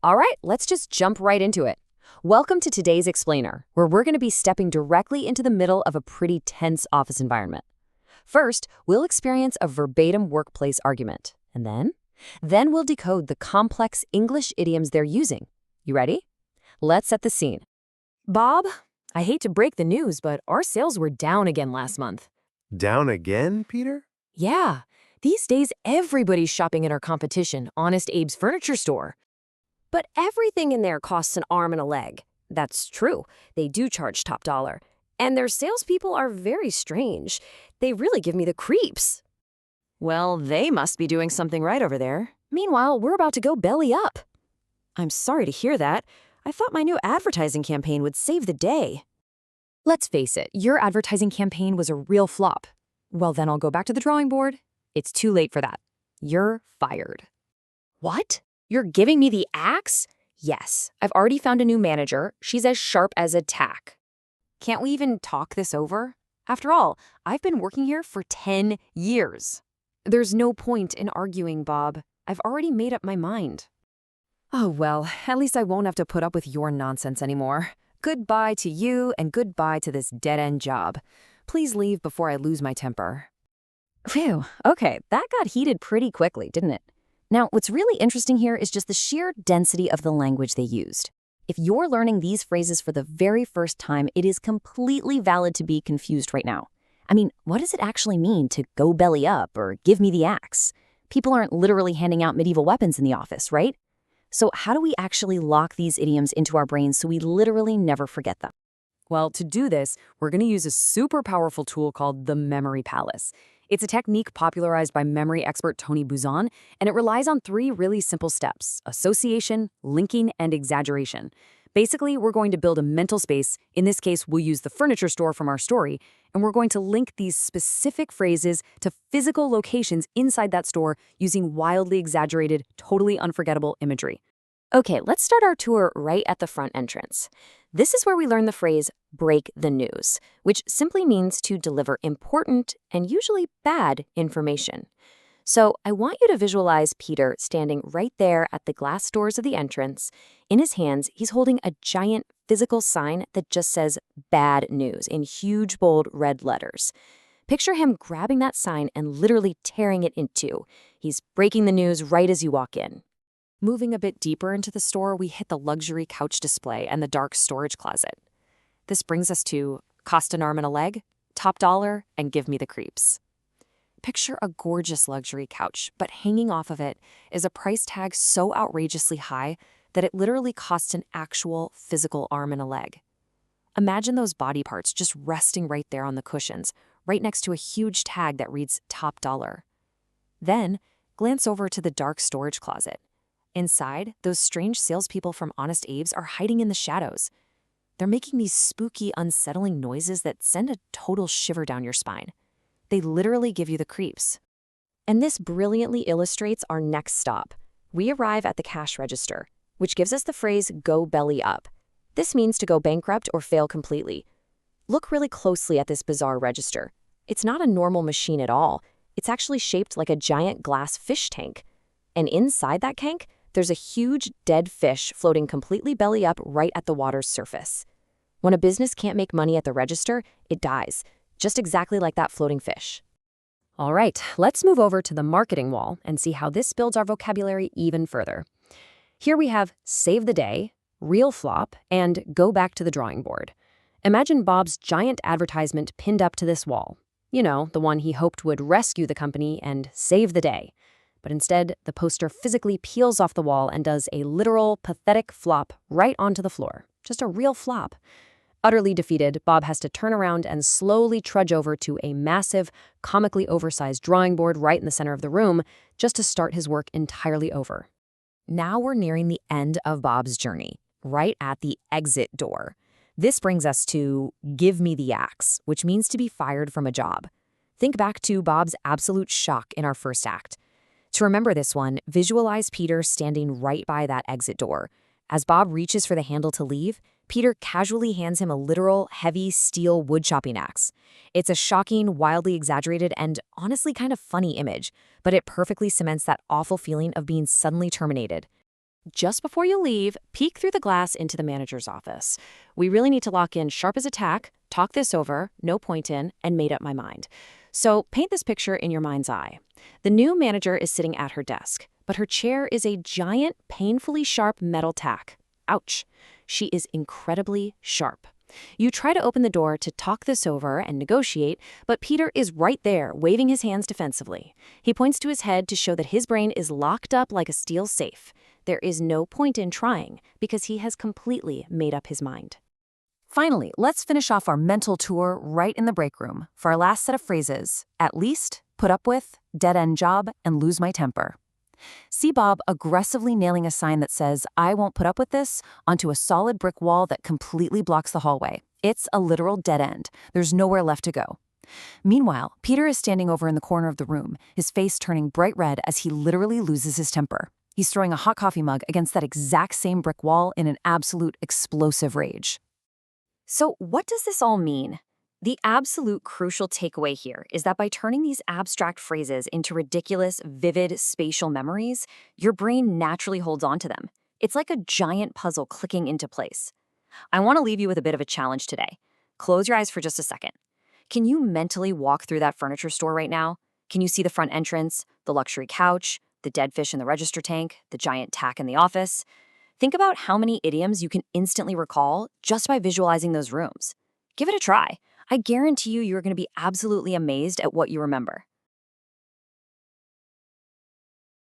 All right, let's just jump right into it. Welcome to today's Explainer, where we're going to be stepping directly into the middle of a pretty tense office environment. First, we'll experience a verbatim workplace argument, and then we'll decode the complex English idioms they're using. You ready? Let's set the scene. Bob, I hate to break the news, but our sales were down again last month. Down again, Peter? Yeah, these days everybody's shopping at our competition, Honest Abe's furniture store. But everything in there costs an arm and a leg. That's true. They do charge top dollar. And their salespeople are very strange. They really give me the creeps. Well, they must be doing something right over there. Meanwhile, we're about to go belly up. I'm sorry to hear that. I thought my new advertising campaign would save the day. Let's face it, your advertising campaign was a real flop. Well, then I'll go back to the drawing board. It's too late for that. You're fired. What? You're giving me the axe? Yes, I've already found a new manager. She's as sharp as a tack. Can't we even talk this over? After all, I've been working here for 10 years. There's no point in arguing, Bob. I've already made up my mind. Oh, well, at least I won't have to put up with your nonsense anymore. Goodbye to you and goodbye to this dead-end job. Please leave before I lose my temper. Phew, okay, that got heated pretty quickly, didn't it? Now, what's really interesting here is just the sheer density of the language they used. If you're learning these phrases for the very first time, it is completely valid to be confused right now. I mean, what does it actually mean to go belly up or give me the axe? People aren't literally handing out medieval weapons in the office, right? So how do we actually lock these idioms into our brains so we literally never forget them? Well, to do this, we're going to use a super powerful tool called the Memory Palace. It's a technique popularized by memory expert Tony Buzan, and it relies on 3 really simple steps: association, linking, and exaggeration. Basically, we're going to build a mental space. In this case, we'll use the furniture store from our story, and we're going to link these specific phrases to physical locations inside that store using wildly exaggerated, totally unforgettable imagery. Okay, let's start our tour right at the front entrance. This is where we learn the phrase break the news, which simply means to deliver important and usually bad information. So I want you to visualize Peter standing right there at the glass doors of the entrance. In his hands, he's holding a giant physical sign that just says bad news in huge, bold red letters. Picture him grabbing that sign and literally tearing it in two. He's breaking the news right as you walk in. Moving a bit deeper into the store, we hit the luxury couch display and the dark storage closet. This brings us to cost an arm and a leg, top dollar, and give me the creeps. Picture a gorgeous luxury couch, but hanging off of it is a price tag so outrageously high that it literally costs an actual physical arm and a leg. Imagine those body parts just resting right there on the cushions, right next to a huge tag that reads top dollar. Then, glance over to the dark storage closet. Inside, those strange salespeople from Honest Abe's are hiding in the shadows. They're making these spooky, unsettling noises that send a total shiver down your spine. They literally give you the creeps. And this brilliantly illustrates our next stop. We arrive at the cash register, which gives us the phrase go belly up. This means to go bankrupt or fail completely. Look really closely at this bizarre register. It's not a normal machine at all. It's actually shaped like a giant glass fish tank. And inside that tank, there's a huge dead fish floating completely belly up right at the water's surface. When a business can't make money at the register, it dies, just exactly like that floating fish. All right, let's move over to the marketing wall and see how this builds our vocabulary even further. Here we have save the day, real flop, and go back to the drawing board. Imagine Bob's giant advertisement pinned up to this wall. You know, the one he hoped would rescue the company and save the day. But instead, the poster physically peels off the wall and does a literal, pathetic flop right onto the floor. Just a real flop. Utterly defeated, Bob has to turn around and slowly trudge over to a massive, comically oversized drawing board right in the center of the room just to start his work entirely over. Now we're nearing the end of Bob's journey, right at the exit door. This brings us to give me the axe, which means to be fired from a job. Think back to Bob's absolute shock in our first act. To remember this one, visualize Peter standing right by that exit door. As Bob reaches for the handle to leave, Peter casually hands him a literal, heavy steel wood chopping axe. It's a shocking, wildly exaggerated, and honestly kind of funny image, but it perfectly cements that awful feeling of being suddenly terminated. Just before you leave, peek through the glass into the manager's office. We really need to lock in sharp as a tack, talk this over, no point in, and made up my mind. So paint this picture in your mind's eye. The new manager is sitting at her desk, but her chair is a giant, painfully sharp metal tack. Ouch. She is incredibly sharp. You try to open the door to talk this over and negotiate, but Peter is right there, waving his hands defensively. He points to his head to show that his brain is locked up like a steel safe. There is no point in trying, because he has completely made up his mind. Finally, let's finish off our mental tour right in the break room for our last set of phrases: at least, put up with, dead-end job, and lose my temper. See Bob aggressively nailing a sign that says, "I won't put up with this," onto a solid brick wall that completely blocks the hallway. It's a literal dead end. There's nowhere left to go. Meanwhile, Peter is standing over in the corner of the room, his face turning bright red as he literally loses his temper. He's throwing a hot coffee mug against that exact same brick wall in an absolute explosive rage. So what does this all mean? The absolute crucial takeaway here is that by turning these abstract phrases into ridiculous, vivid spatial memories, your brain naturally holds on to them. It's like a giant puzzle clicking into place. I want to leave you with a bit of a challenge today. Close your eyes for just a second. Can you mentally walk through that furniture store right now? Can you see the front entrance, the luxury couch, the dead fish in the register tank, the giant tack in the office? Think about how many idioms you can instantly recall just by visualizing those rooms. Give it a try. I guarantee you're going to be absolutely amazed at what you remember.